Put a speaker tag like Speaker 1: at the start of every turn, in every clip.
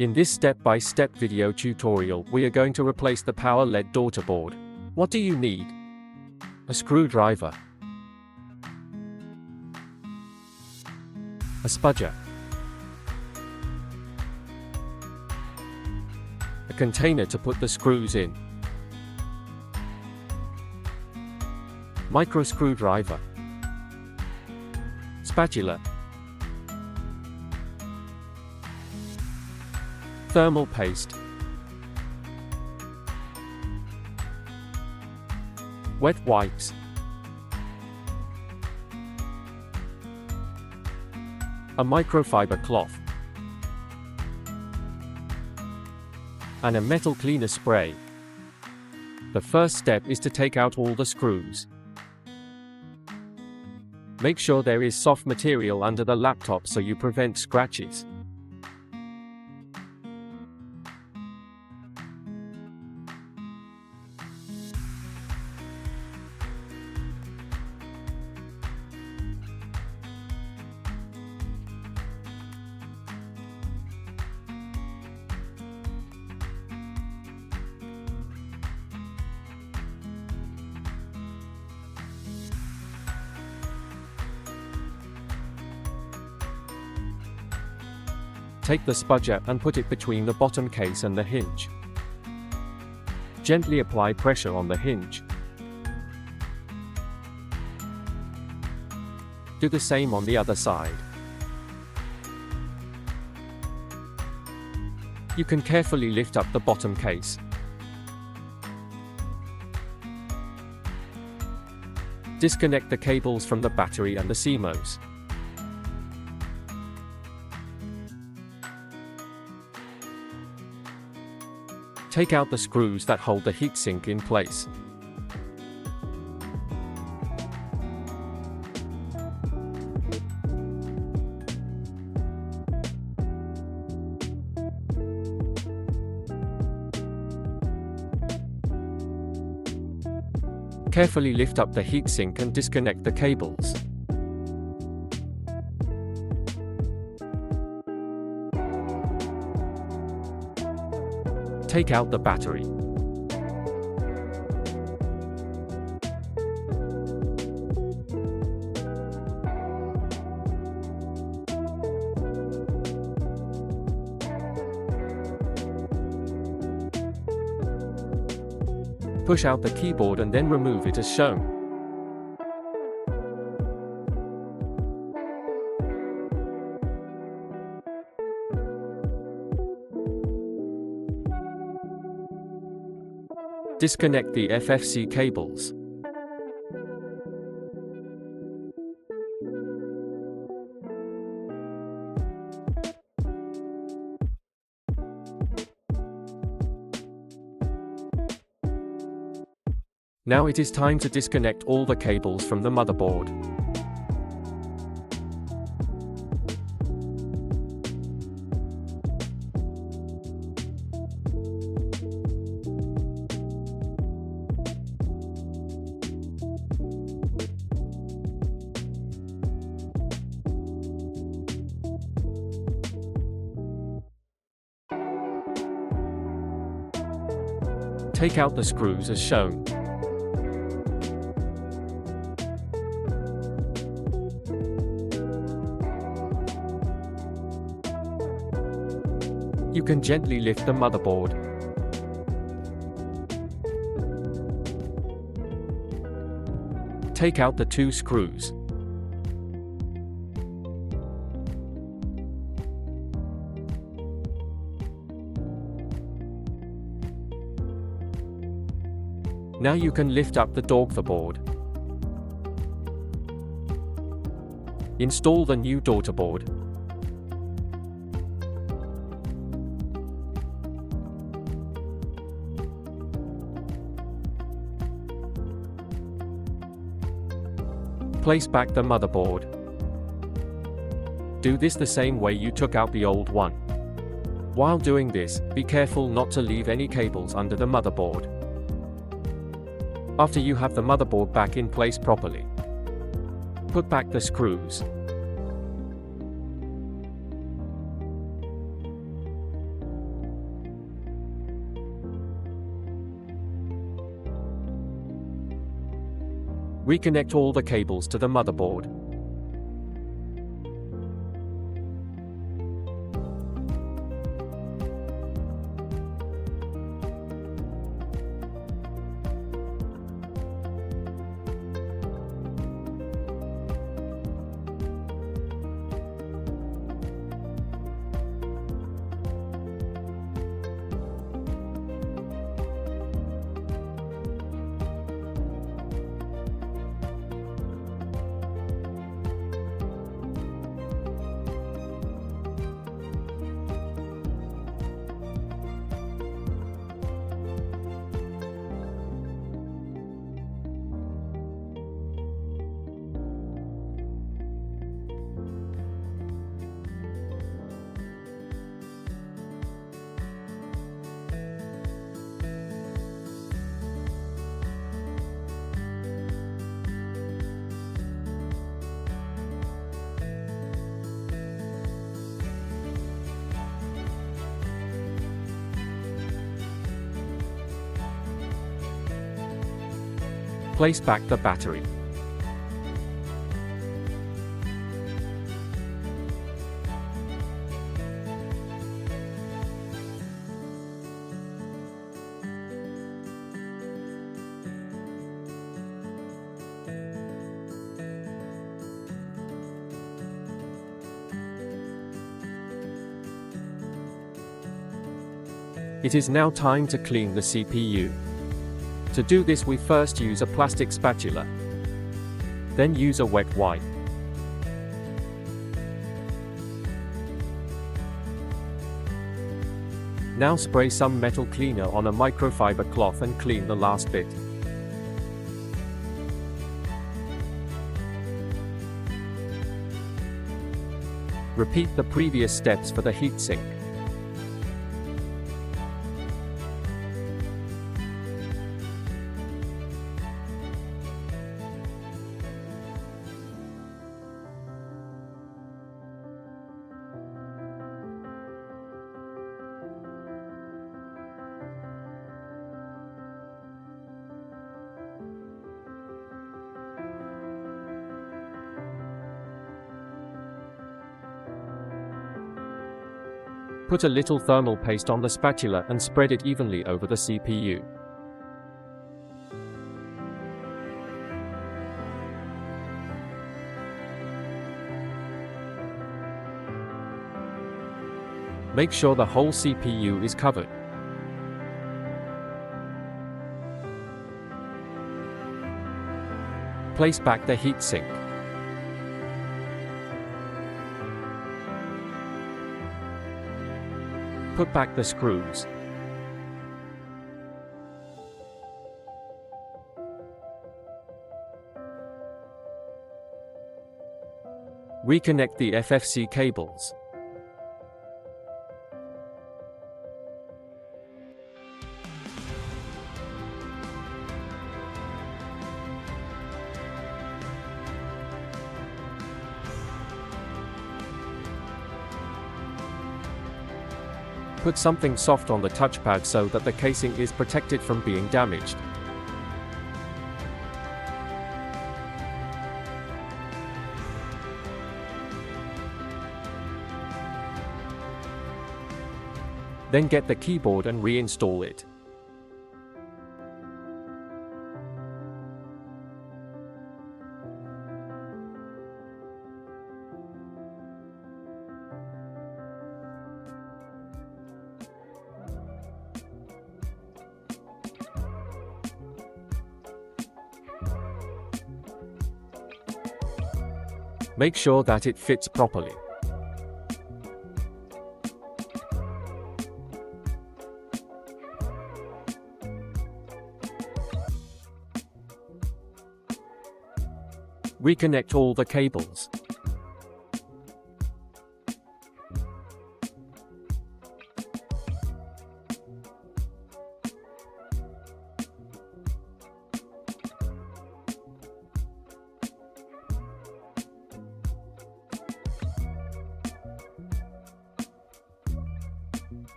Speaker 1: In this step-by-step video tutorial, we are going to replace the power LED daughter board. What do you need? A screwdriver, a spudger, a container to put the screws in, micro screwdriver, spatula, thermal paste, wet wipes, a microfiber cloth, and a metal cleaner spray. The first step is to take out all the screws. Make sure there is soft material under the laptop so you prevent scratches. Take the spudger and put it between the bottom case and the hinge. Gently apply pressure on the hinge. Do the same on the other side. You can carefully lift up the bottom case. Disconnect the cables from the battery and the CMOS. Take out the screws that hold the heatsink in place. Carefully lift up the heatsink and disconnect the cables. Take out the battery. Push out the keyboard and then remove it as shown. Disconnect the FFC cables. Now it is time to disconnect all the cables from the motherboard. Take out the screws as shown. You can gently lift the motherboard. Take out the two screws. Now you can lift up the daugtherboard. Install the new daughterboard. Place back the motherboard. Do this the same way you took out the old one. While doing this, be careful not to leave any cables under the motherboard. After you have the motherboard back in place properly, put back the screws. Reconnect all the cables to the motherboard. Place back the battery. It is now time to clean the CPU. To do this, we first use a plastic spatula. Then use a wet wipe. Now spray some metal cleaner on a microfiber cloth and clean the last bit. Repeat the previous steps for the heatsink. Put a little thermal paste on the spatula and spread it evenly over the CPU. Make sure the whole CPU is covered. Place back the heatsink. Put back the screws. Reconnect the FFC cables. Put something soft on the touchpad so that the casing is protected from being damaged. Then get the keyboard and reinstall it. Make sure that it fits properly. Reconnect all the cables.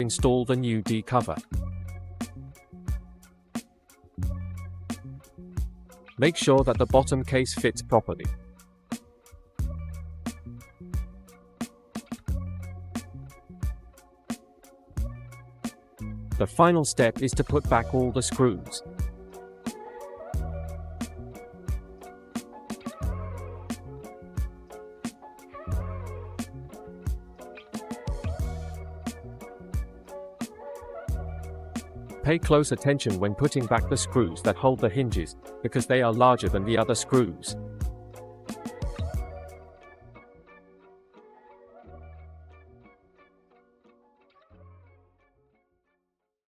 Speaker 1: Install the new D cover. Make sure that the bottom case fits properly. The final step is to put back all the screws. Pay close attention when putting back the screws that hold the hinges, because they are larger than the other screws.